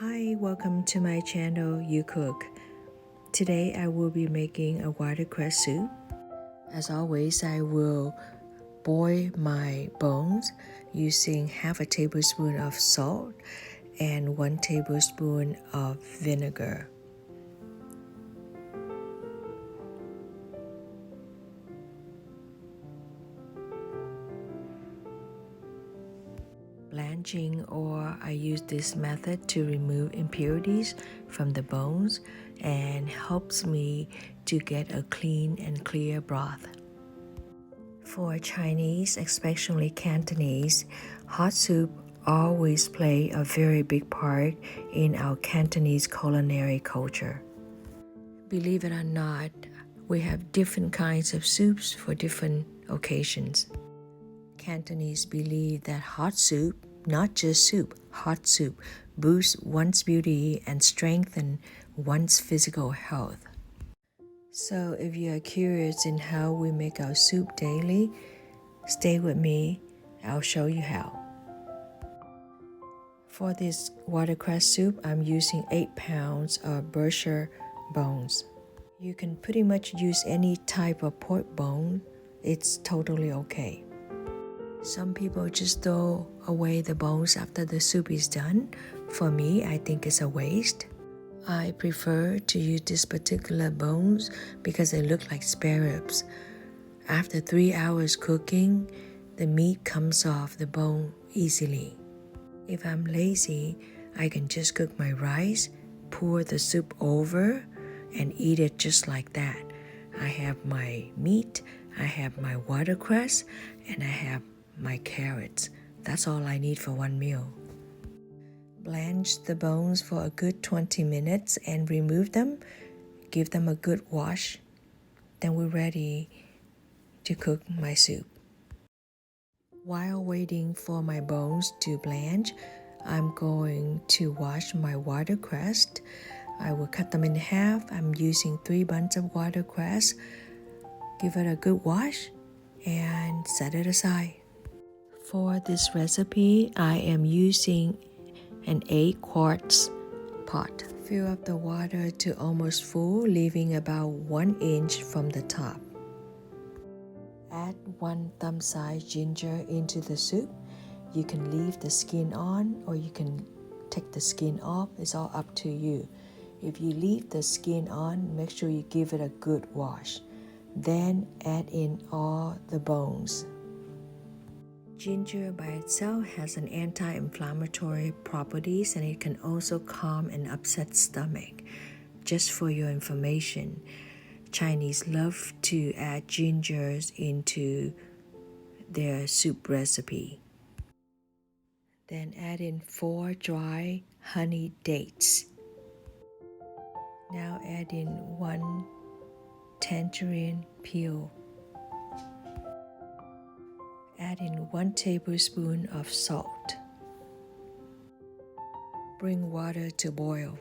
Hi, welcome to my channel You Cook. Today I will be making a watercress soup. As always, I will boil my bones using half a tablespoon of salt and 1 tablespoon of vinegar. Blanching, or I use this method to remove impurities from the bones and helps me to get a clean and clear broth. For Chinese, especially Cantonese, hot soup always play a very big part in our Cantonese culinary culture. Believe it or not, we have different kinds of soups for different occasions. Cantonese believe that hot soup, not just soup, hot soup, boosts one's beauty and strengthens one's physical health. So if you are curious in how we make our soup daily, stay with me, I'll show you how. For this watercress soup, I'm using 8 pounds of Berkshire bones. You can pretty much use any type of pork bone, it's totally okay. Some people just throw away the bones after the soup is done. For me, I think it's a waste. I prefer to use this particular bones because they look like spare ribs. After 3 hours cooking, the meat comes off the bone easily. If I'm lazy, I can just cook my rice, pour the soup over, and eat it just like that. I have my meat, I have my watercress, and I have my carrots. That's all I need for one meal. Blanch the bones for a good 20 minutes and remove them. Give them a good wash. Then we're ready to cook my soup. While waiting for my bones to blanch, I'm going to wash my watercress. I will cut them in half. I'm using 3 bunches of watercress. Give it a good wash and set it aside. For this recipe, I am using an 8 quarts pot. Fill up the water to almost full, leaving about 1 inch from the top. Add 1 thumb-sized ginger into the soup. You can leave the skin on or you can take the skin off. It's all up to you. If you leave the skin on, make sure you give it a good wash. Then add in all the bones. Ginger by itself has an anti-inflammatory properties and it can also calm an upset stomach. Just for your information, Chinese love to add gingers into their soup recipe. Then add in 4 dry honey dates. Now add in 1 tangerine peel. Add in 1 tablespoon of salt. Bring water to boil.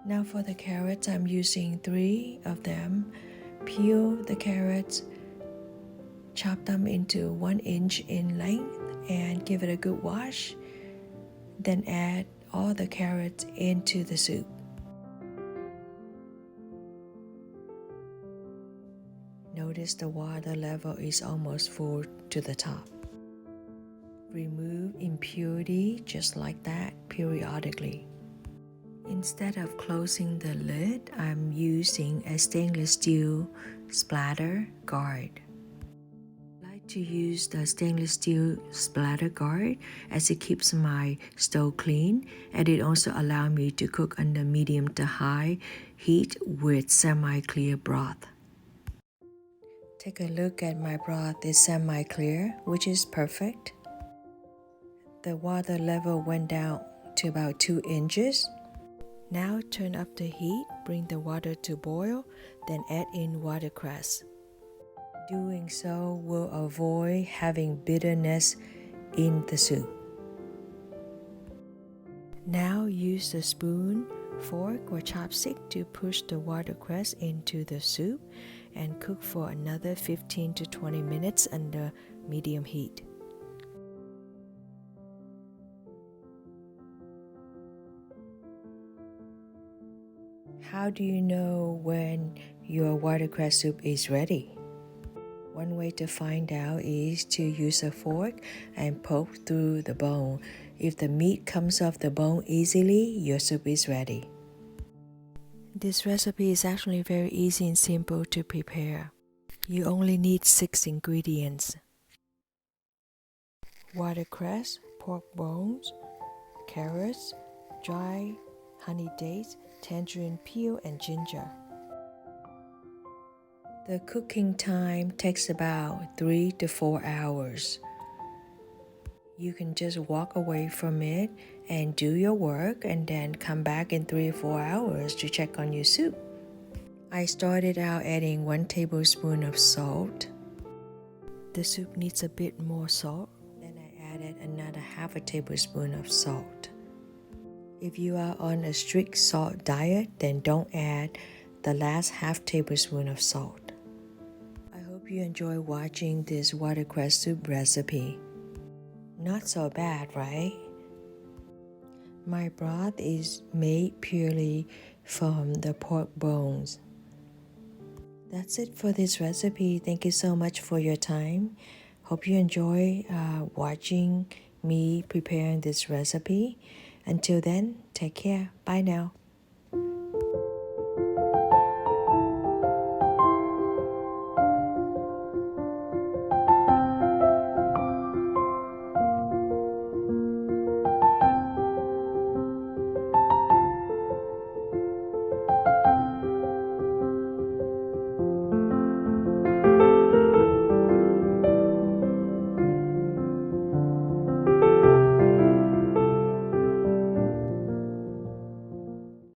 Now for the carrots, I'm using 3 of them. Peel the carrots, chop them into 1 inch in length and give it a good wash. Then add all the carrots into the soup. Notice the water level is almost full to the top. Remove impurity just like that periodically. Instead of closing the lid, I'm using a stainless steel splatter guard. I like to use the stainless steel splatter guard as it keeps my stove clean and it also allows me to cook under medium to high heat with semi-clear broth. Take a look at my broth. It's semi-clear, which is perfect. The water level went down to about 2 inches. Now turn up the heat, bring the water to boil, then add in watercress. Doing so will avoid having bitterness in the soup. Now use a spoon, fork, or chopstick to push the watercress into the soup and cook for another 15 to 20 minutes under medium heat. How do you know when your watercress soup is ready? One way to find out is to use a fork and poke through the bone. If the meat comes off the bone easily, your soup is ready. This recipe is actually very easy and simple to prepare. You only need 6 ingredients: watercress, pork bones, carrots, dry honey dates, tangerine peel, and ginger. The cooking time takes about 3 to 4 hours. You can just walk away from it and do your work and then come back in 3 or 4 hours to check on your soup. I started out adding 1 tablespoon of salt. The soup needs a bit more salt. Then I added another half a tablespoon of salt. If you are on a strict salt diet, then don't add the last half tablespoon of salt. I hope you enjoy watching this watercress soup recipe. Not so bad, right? My broth is made purely from the pork bones. That's it for this recipe. Thank you so much for your time. Hope you enjoy watching me preparing this recipe. Until then, take care. Bye now.